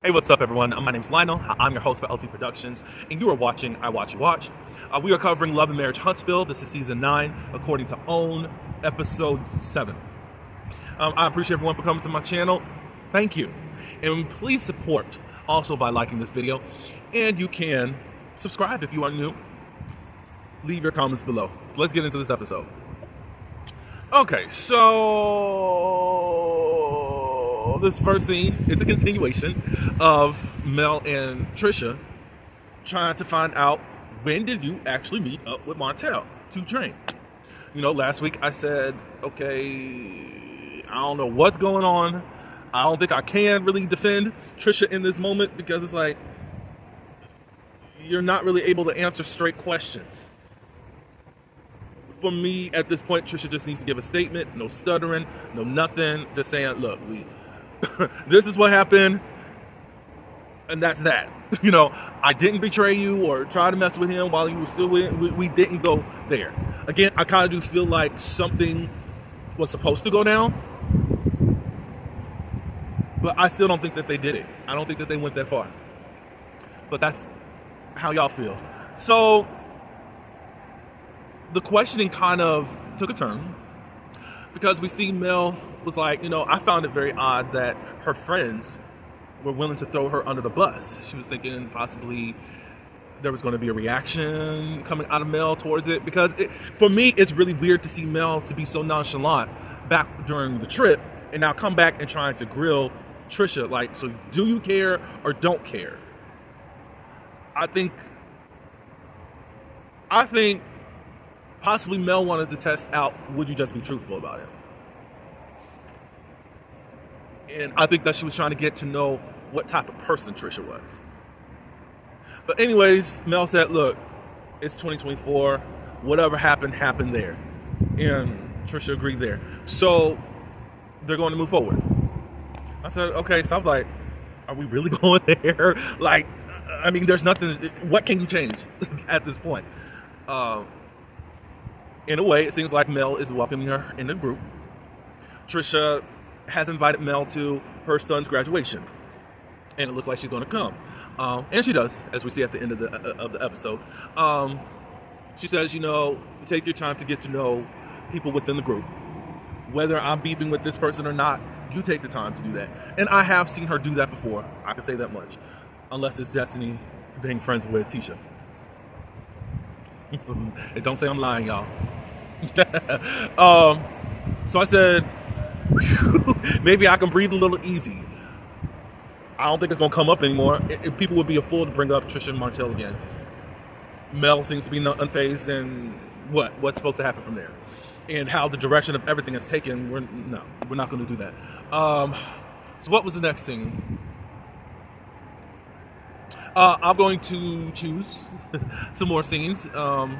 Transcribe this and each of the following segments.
Hey, what's up, everyone? My name's Lionel. I'm your host for LT Productions, and you are watching I Watch You Watch. We are covering Love and Marriage Huntsville. This is season 9, according to OWN, episode 7. I appreciate everyone for coming to my channel. Thank you. And please support also by liking this video. And you can subscribe if you are new. Leave your comments below. Let's get into this episode. Okay, so this first scene is a continuation of Mel and Trisha trying to find out, when did you actually meet up with Martell to train? You know, last week I said, okay, I don't know what's going on. I don't think I can really defend Trisha in this moment because it's like, you're not really able to answer straight questions. For me, at this point, Trisha just needs to give a statement. No stuttering, no nothing. Just saying, look, this is what happened, and that's that. You know, I didn't betray you or try to mess with him while you were still with him. We didn't go there. Again, I kind of do feel like something was supposed to go down, but I still don't think that they did it. I don't think that they went that far. But that's how y'all feel. So the questioning kind of took a turn because we see Mel was like, you know, I found it very odd that her friends were willing to throw her under the bus. She was thinking possibly there was going to be a reaction coming out of Mel towards it, because for me, it's really weird to see Mel to be so nonchalant back during the trip and now come back and trying to grill Trisha. Like, so do you care or don't care? I think possibly Mel wanted to test out, would you just be truthful about it? And I think that she was trying to get to know what type of person Trisha was. But anyways, Mel said, look, it's 2024. Whatever happened, happened there. And Trisha agreed there. So they're going to move forward. I said, okay. So I was like, are we really going there? Like, I mean, there's nothing. What can you change at this point? In a way, it seems like Mel is welcoming her in the group. Trisha has invited Mel to her son's graduation, and it looks like she's going to come. And she does, as we see at the end of the episode. She says, you know, take your time to get to know people within the group. Whether I'm beefing with this person or not, you take the time to do that. And I have seen her do that before. I can say that much. Unless it's Destiny being friends with Tisha. And don't say I'm lying, y'all. So I said, maybe I can breathe a little easy. I don't think it's going to come up anymore. People would be a fool to bring up Trisha and Martell again. Mel seems to be unfazed, and what's supposed to happen from there? And how the direction of everything is taken, we're not going to do that. So what was the next scene? I'm going to choose some more scenes. I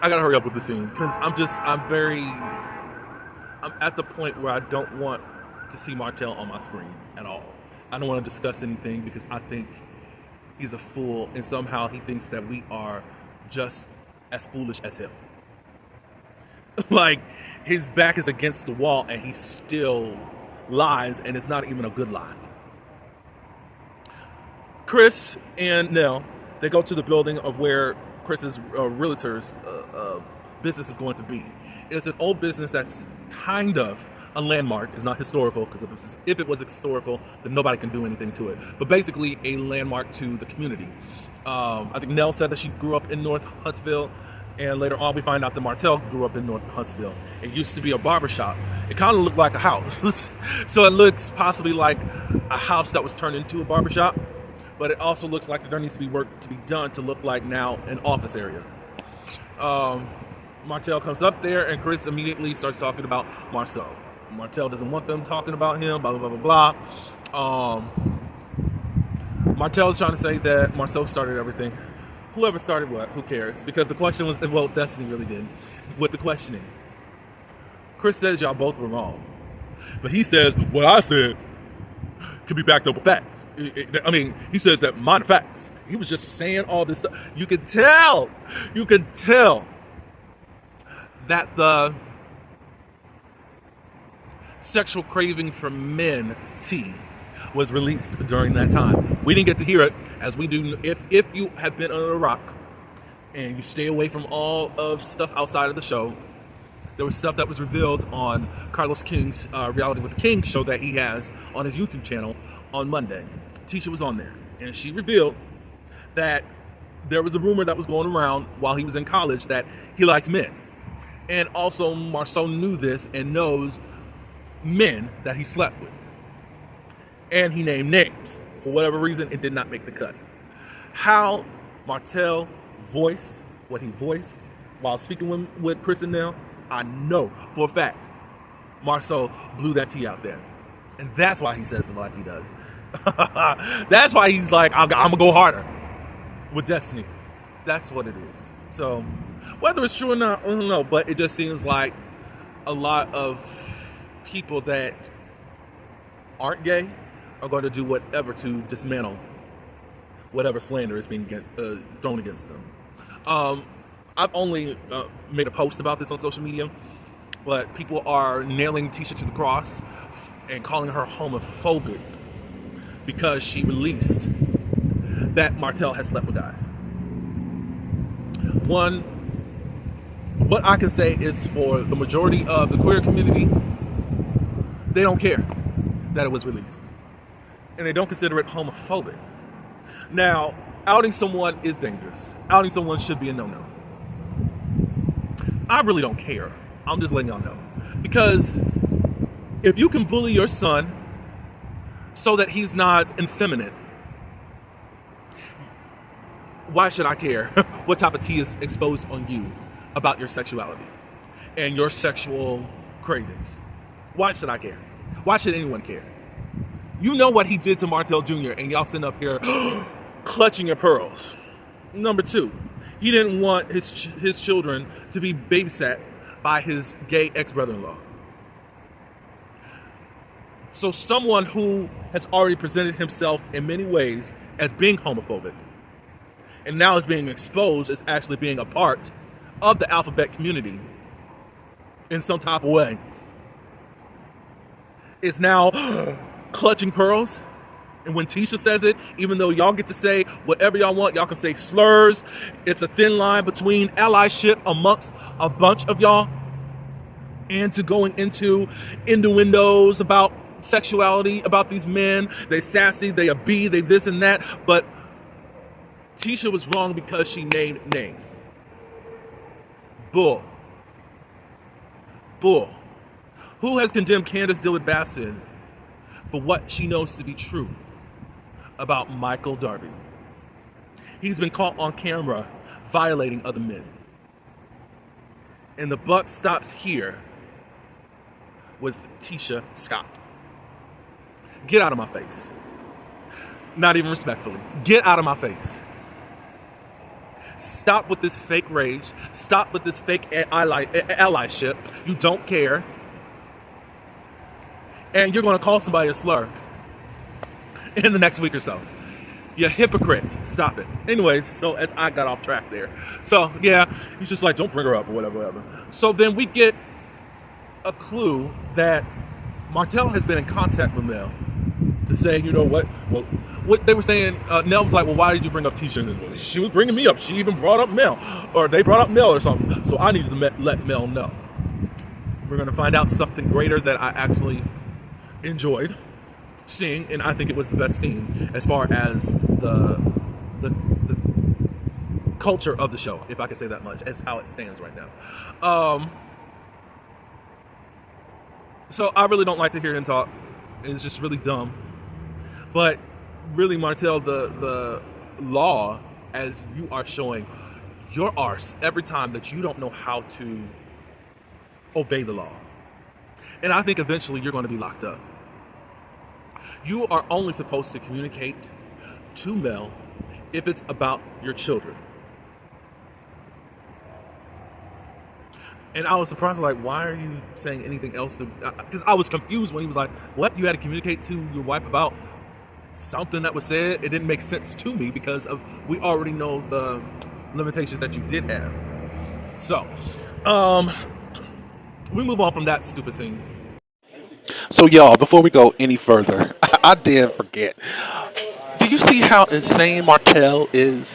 gotta hurry up with the scene because I'm at the point where I don't want to see Martell on my screen at all. I don't want to discuss anything because I think he's a fool, and somehow he thinks that we are just as foolish as him. Like, his back is against the wall and he still lies, and it's not even a good lie. Chris and Nell, they go to the building of where Chris's realtor's business is going to be. It's an old business that's kind of a landmark. It's not historical, because if it was historical, then nobody can do anything to it. But basically a landmark to the community. I think Nell said that she grew up in North Huntsville, and later on we find out that Martell grew up in North Huntsville. It used to be a barbershop. It kind of looked like a house. So it looks possibly like a house that was turned into a barbershop. But it also looks like there needs to be work to be done to look like now an office area. Martell comes up there, and Chris immediately starts talking about Marcel. Martell doesn't want them talking about him, blah, blah, blah, blah, blah. Martell's trying to say that Marcel started everything. Whoever started what, who cares? Because the question was, well, Destiny really did, with the questioning. Chris says y'all both were wrong. But he says, what I said can be backed up with facts. I mean, he says that minor facts. He was just saying all this stuff. You could tell that the sexual craving for men, T, was released during that time. We didn't get to hear it, as we do. If you have been under a rock and you stay away from all of stuff outside of the show, there was stuff that was revealed on Carlos King's Reality with the King show that he has on his YouTube channel on Monday. Tisha was on there, and she revealed that there was a rumor that was going around while he was in college that he likes men. And also Marcel knew this and knows men that he slept with. And he named names. For whatever reason, it did not make the cut. How Martell voiced what he voiced while speaking with Chris and Nell, I know for a fact Marcel blew that tea out there. And that's why he says it like he does. That's why he's like, I'm going to go harder with Destiny. That's what it is. So whether it's true or not, I don't know. But it just seems like a lot of people that aren't gay are going to do whatever to dismantle whatever slander is being thrown against them. I've only made a post about this on social media, but people are nailing Tisha to the cross and calling her homophobic because she released that Martell has slept with guys. One, what I can say is for the majority of the queer community, they don't care that it was released. And they don't consider it homophobic. Now, outing someone is dangerous. Outing someone should be a no-no. I really don't care. I'm just letting y'all know. Because if you can bully your son so that he's not effeminate, why should I care what type of tea is exposed on you about your sexuality and your sexual cravings? Why should I care? Why should anyone care? You know what he did to Martell Jr. and y'all sitting up here clutching your pearls. Number two, he didn't want his children to be babysat by his gay ex-brother-in-law. So someone who has already presented himself in many ways as being homophobic and now is being exposed as actually being a part of the alphabet community in some type of way is now clutching pearls. And when Tisha says it, even though y'all get to say whatever y'all want, y'all can say slurs. It's a thin line between allyship amongst a bunch of y'all and to going into innuendos about sexuality, about these men. They sassy, they a B, they this and that. But Tisha was wrong because she named names. Bull. Bull. Who has condemned Candace Dillard Bassett for what she knows to be true about Michael Darby? He's been caught on camera violating other men. And the buck stops here with Tisha Scott. Get out of my face. Not even respectfully. Get out of my face. Stop with this fake rage. Stop with this fake allyship. You don't care. And you're going to call somebody a slur in the next week or so. You hypocrite. Stop it. Anyways, so as I got off track there. So, yeah, he's just like, don't bring her up or whatever. So then we get a clue that Martell has been in contact with Mel to say, you know what? Well, what they were saying, Nell was like, well, why did you bring up Tisha? She was bringing me up. She even brought up Mel. Or they brought up Mel or something. So I needed to let Mel know. We're going to find out something greater that I actually enjoyed seeing, and I think it was the best scene as far as the culture of the show, if I can say that much. It's how it stands right now. So I really don't like to hear him talk. It's just really dumb. But really, Martell, the law, as you are showing your arse every time that you don't know how to obey the law. And I think eventually you're going to be locked up. You are only supposed to communicate to Mel if it's about your children. And I was surprised, like, why are you saying anything else? Because I was confused when he was like, what? You had to communicate to your wife about something that was said? It didn't make sense to me because we already know the limitations that you did have. So, we move on from that stupid thing. So y'all, before we go any further, I did forget. Do you see how insane Martell is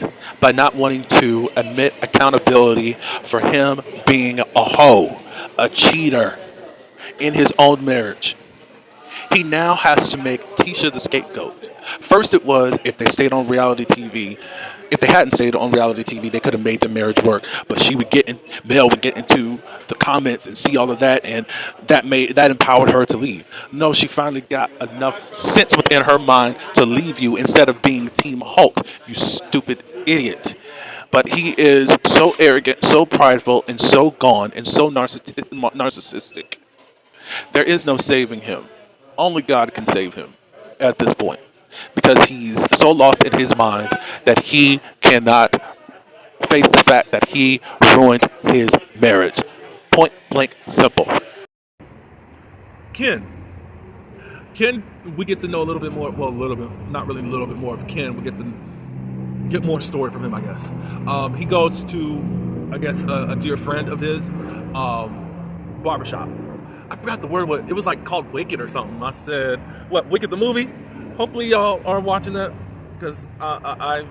by not wanting to admit accountability for him being a hoe, a cheater in his own marriage? He now has to make Tisha the scapegoat. First, it was if they stayed on reality TV. If they hadn't stayed on reality TV, they could have made the marriage work. But she would get in, Mel would get into the comments and see all of that, and that empowered her to leave. No, she finally got enough sense within her mind to leave you instead of being Team Hulk. You stupid idiot. But he is so arrogant, so prideful, and so gone, and so narcissistic. There is no saving him. Only God can save him at this point because he's so lost in his mind that he cannot face the fact that he ruined his marriage. Point blank simple. Ken. Ken, we get to know a little bit more. Well, a little bit, not really a little bit more of Ken. We get to get more story from him, I guess. He goes to, I guess, a dear friend of his barbershop. I forgot the word. What it was like called Wicked or something. I said, "What Wicked the movie?" Hopefully y'all are watching that because I've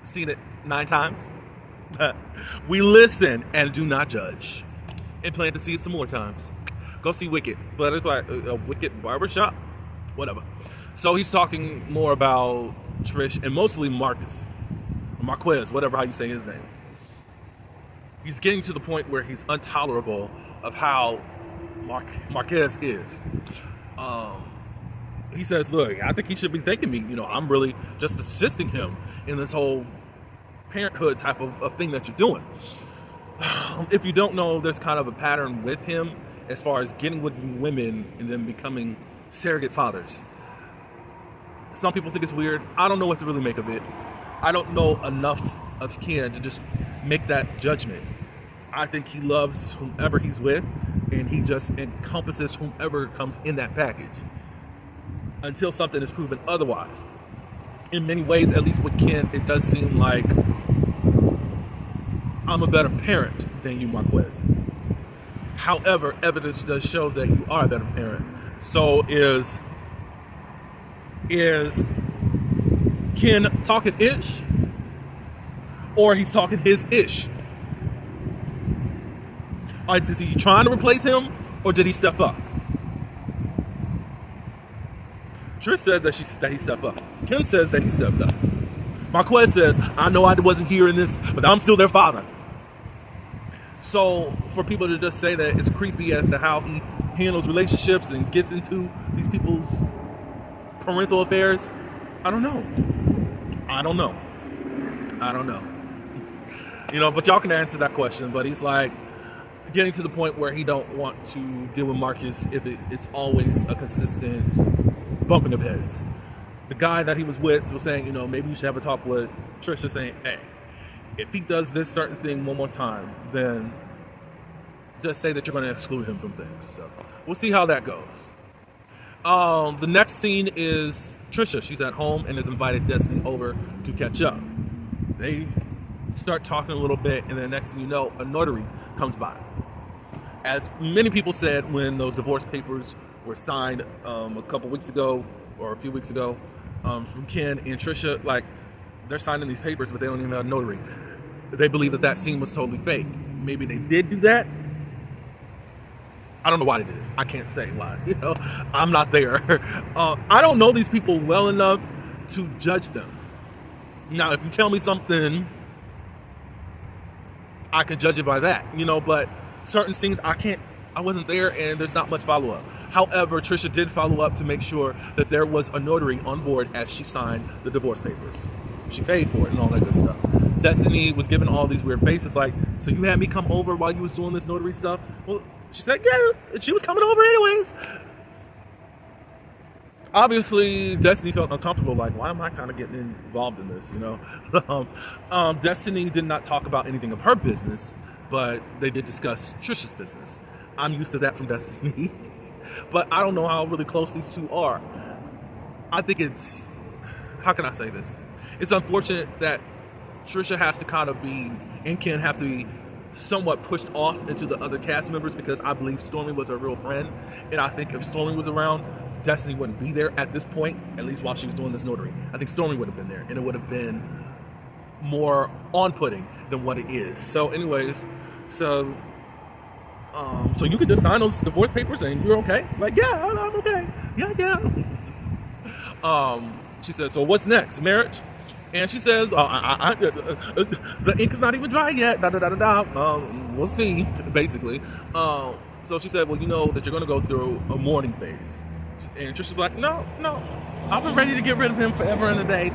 seen it 9 times. We listen and do not judge, and plan to see it some more times. Go see Wicked, but it's like a Wicked barbershop, whatever. So he's talking more about Trish and mostly Marquez, whatever how you say his name. He's getting to the point where he's intolerable of how Marquez is. He says, "Look, I think he should be thanking me. I'm really just assisting him in this whole parenthood type of thing that you're doing." If you don't know, there's kind of a pattern with him as far as getting with women and then becoming surrogate fathers. Some people think it's weird. I don't know what to really make of it. I don't know enough of Ken to just make that judgment. I think he loves whomever he's with, and he just encompasses whomever comes in that package until something is proven otherwise. In many ways, at least with Ken, it does seem like I'm a better parent than you, Marquez. However, evidence does show that you are a better parent. So is Ken talking ish, or he's talking his ish? Is he trying to replace him, or did he step up? Trish said that he stepped up. Ken says that he stepped up. Marquez says, "I know I wasn't here in this, but I'm still their father." So for people to just say that it's creepy as to how he handles relationships and gets into these people's parental affairs, I don't know. But y'all can answer that question. But he's like getting to the point where he don't want to deal with Marcus if it's always a consistent bumping of heads. The guy that he was with was saying, maybe you should have a talk with Trisha, saying, "Hey, if he does this certain thing one more time, then just say that you're going to exclude him from things." So we'll see how that goes. The next scene is Trisha. She's at home and has invited Destiny over to catch up. They start talking a little bit, and then next thing you know, a notary comes by. As many people said when those divorce papers were signed a couple weeks ago or a few weeks ago from Ken and Trisha, like they're signing these papers, but they don't even have a notary. They believe that scene was totally fake. Maybe they did do that. I don't know why they did it. I can't say why. I'm not there. I don't know these people well enough to judge them. Now, if you tell me something, I can judge it by that. But certain scenes I wasn't there, and there's not much follow-up. However, Trisha did follow up to make sure that there was a notary on board as she signed the divorce papers. She paid for it and all that good stuff. Destiny was given all these weird faces like, "So you had me come over while you was doing this notary stuff?" Well, she said, "Yeah, she was coming over anyways." Obviously, Destiny felt uncomfortable, like, why am I kind of getting involved in this, Destiny did not talk about anything of her business, but they did discuss Trisha's business. I'm used to that from Destiny. But I don't know how really close these two are. I think how can I say this? It's unfortunate that Trisha has to kind of be, and Ken have to be somewhat pushed off into the other cast members, because I believe Stormy was a real friend. And I think if Stormy was around, Destiny wouldn't be there at this point, at least while she was doing this notary. I think Stormy would have been there, and it would have been more on-putting than what it is. So anyways, so you could just sign those divorce papers and you're okay? Like, yeah, I'm okay. Yeah. She says, so what's next? Marriage? And she says, the ink is not even dry yet. We'll see, basically. So she said, well, you know that you're going to go through a mourning phase. And Trisha's like, no, I've been ready to get rid of him forever and a day.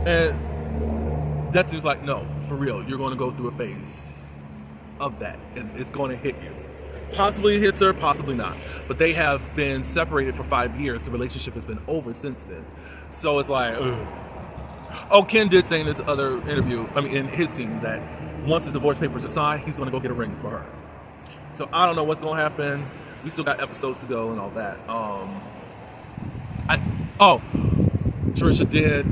And Destiny's like, no, for real, you're going to go through a phase of that. And it's going to hit you. Possibly it hits her, possibly not. But they have been separated for 5 years. The relationship has been over since then. So it's like, ugh. Oh, Ken did say in this other interview, in his scene, that once the divorce papers are signed, he's going to go get a ring for her. So I don't know what's going to happen. We still got episodes to go and all that. Trisha did,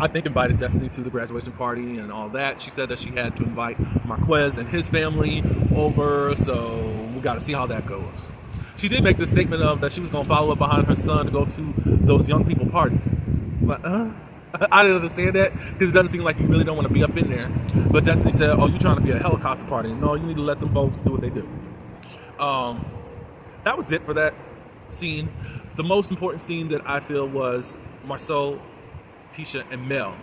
I think, invited Destiny to the graduation party and all that. She said that she had to invite Marquez and his family over, so we got to see how that goes. She did make the statement of that she was going to follow up behind her son to go to those young people parties. But, I didn't understand that because it doesn't seem like you really don't want to be up in there. But Destiny said, oh, you're trying to be a helicopter party. No, you need to let them folks do what they do. That was it for that scene. The most important scene that I feel was Marceau, Tisha, and Mel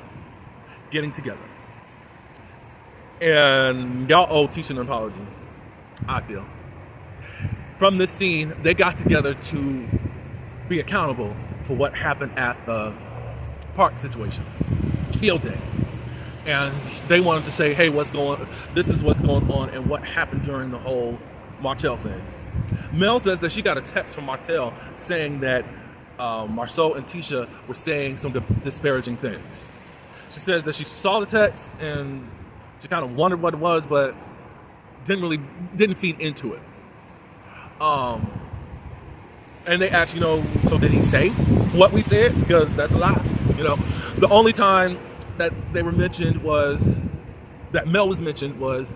getting together. And y'all owe Tisha an apology, I feel. From this scene, they got together to be accountable for what happened at the park situation, field day. And they wanted to say, hey, this is what's going on and what happened during the whole Martell thing. Mel says that she got a text from Martell saying that Marceau and Tisha were saying some disparaging things. She says that she saw the text and she kind of wondered what it was, but didn't feed into it. And they asked, so did he say what we said? Because that's a lie. The only time that they were mentioned that Mel was mentioned was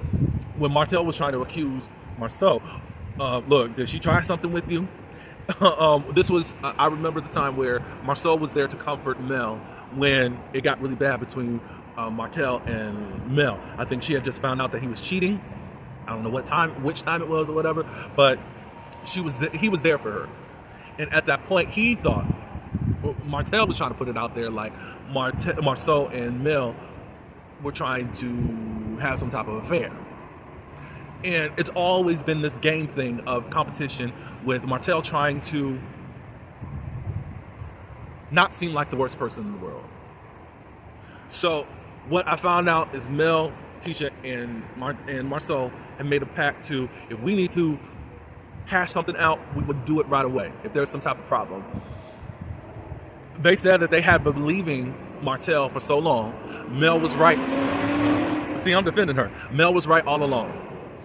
when Martell was trying to accuse Marceau. Look, did she try something with you? I remember the time where Marceau was there to comfort Mel when it got really bad between Martell and Mel. I think she had just found out that he was cheating. I don't know which time it was or whatever, but he was there for her. And at that point, he thought, Martell was trying to put it out there like Marceau and Mel were trying to have some type of affair. And it's always been this game thing of competition with Martell trying to not seem like the worst person in the world. So what I found out is Mel, Tisha, and Marceau have made a pact to, if we need to hash something out, we would do it right away if there's some type of problem. They said that they had been believing Martell for so long. Mel was right. See, I'm defending her. Mel was right all along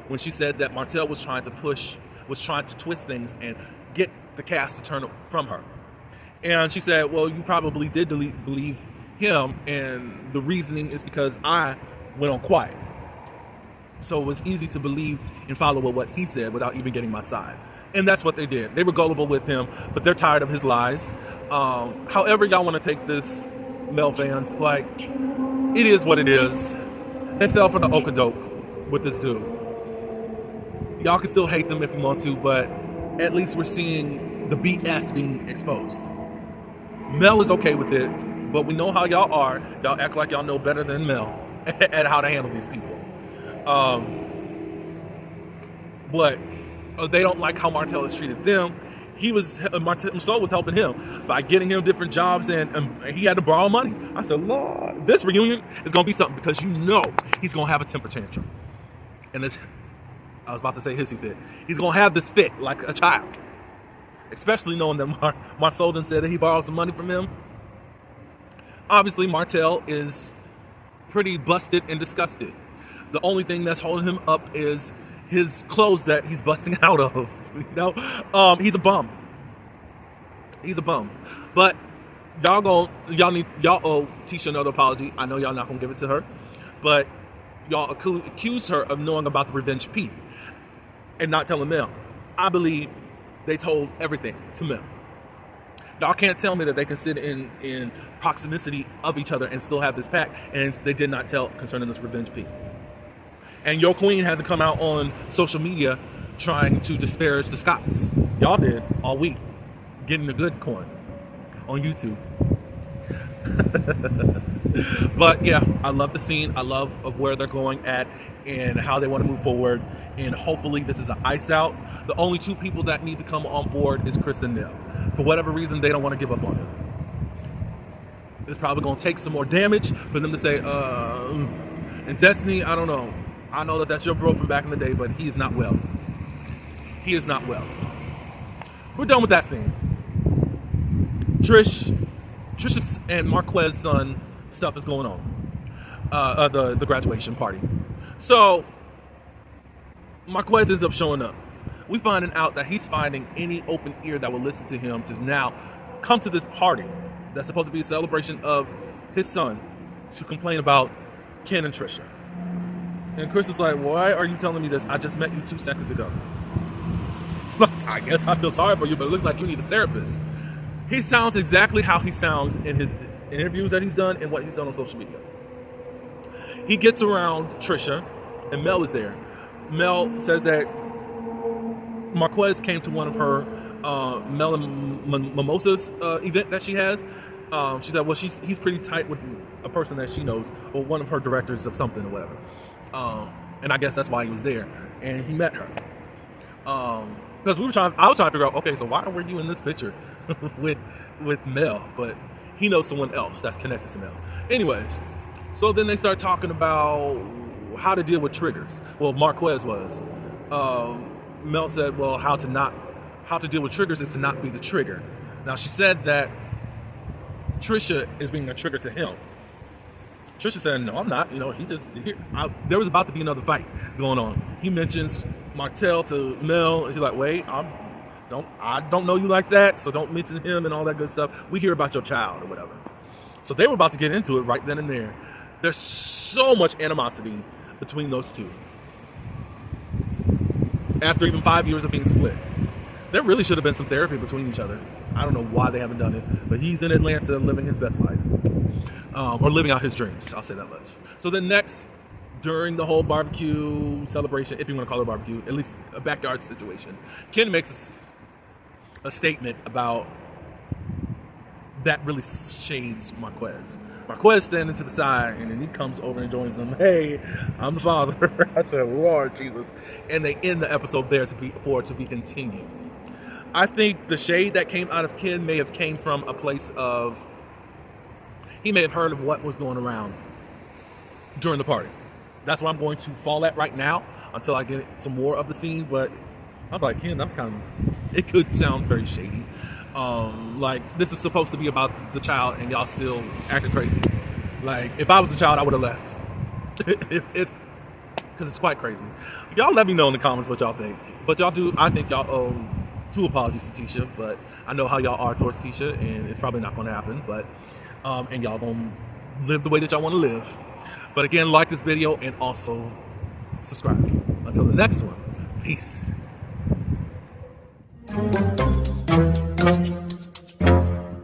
when she said that Martell was trying to twist things and get the cast to turn from her. And she said, well, you probably did believe him, and the reasoning is because I went on quiet. So it was easy to believe and follow what he said without even getting my side. And that's what they did. They were gullible with him, but they're tired of his lies. However y'all want to take this, Mel fans, like, it is what it is. They fell for the okadoke with this dude. Y'all can still hate them if you want to, but at least we're seeing the BS being exposed. Mel is okay with it, but we know how y'all are. Y'all act like y'all know better than Mel at how to handle these people. But they don't like how Martell has treated them. Marceau was helping him by getting him different jobs, and he had to borrow money. I said, Lord, this reunion is going to be something, because he's going to have a temper tantrum. And I was about to say hissy fit. He's going to have this fit like a child. Especially knowing that Marceau done said that he borrowed some money from him. Obviously, Martell is pretty busted and disgusted. The only thing that's holding him up is his clothes that he's busting out of. He's a bum. He's a bum. But y'all owe Tisha another apology. I know y'all not gonna give it to her, but y'all accuse her of knowing about the revenge P and not telling Mel. I believe They told everything to Mel. Y'all can't tell me that they can sit in proximity of each other and still have this pact, and they did not tell concerning this revenge piece. And your queen hasn't come out on social media trying to disparage the Scots. Y'all did all week, getting the good coin on YouTube. But yeah, I love the scene. I love of where they're going at and how they want to move forward. And hopefully this is an ice out. The only two people that need to come on board is Chris and Nell. For whatever reason, they don't want to give up on him. It's probably going to take some more damage for them to say, and Destiny, I don't know. I know that that's your bro from back in the day, but he is not well. He is not well. We're done with that scene. Trisha and Marquez's son stuff is going on. The graduation party. So Marquez ends up showing up. We finding out that he's finding any open ear that will listen to him to now come to this party that's supposed to be a celebration of his son to complain about Ken and Trisha. And Chris is like, why are you telling me this? I just met you 2 seconds ago. Look, I guess I feel sorry for you, but it looks like you need a therapist. He sounds exactly how he sounds in his interviews that he's done and what he's done on social media. He gets around Trisha, and Mel is there. Mel says that Marquez came to one of her Mel and Mimosas event that she has. She said, well, he's pretty tight with a person that she knows, or one of her directors of something or whatever. And I guess that's why he was there, and he met her. Because I was trying to figure out, okay, so why were you in this picture with Mel? But he knows someone else that's connected to Mel. Anyways, so then they start talking about how to deal with triggers. Well, Marquez was. Mel said, well, how to deal with triggers is to not be the trigger. Now, she said that Trisha is being a trigger to him. Trisha said, no, I'm not. You know, there was about to be another fight going on. He mentions Martell to Mel, and she's like, wait, I don't know you like that, so don't mention him and all that good stuff. We hear about your child or whatever. So they were about to get into it right then and there. There's so much animosity between those two. After even 5 years of being split. There really should have been some therapy between each other. I don't know why they haven't done it, but he's in Atlanta living his best life. Or living out his dreams, I'll say that much. So then next, during the whole barbecue celebration, if you want to call it a barbecue, at least a backyard situation, Ken makes a statement about that really shades Marquez. Marquez standing to the side, and then he comes over and joins them. Hey, I'm the father. I said, Lord Jesus. And they end the episode there to be continued. I think the shade that came out of Ken may have came from a place of, he may have heard of what was going around during the party. That's where I'm going to fall at right now until I get some more of the scene. But I was like, Ken, that's kind of, it could sound very shady. Like, this is supposed to be about the child and y'all still acting crazy. Like, if I was a child, I would have left. Because it's quite crazy. Y'all let me know in the comments what y'all think. But y'all do, I think y'all owe 2 apologies to Tisha, but I know how y'all are towards Tisha, and it's probably not going to happen. But and y'all gonna live the way that y'all want to live. But again, like this video and also subscribe. Until the next one, peace.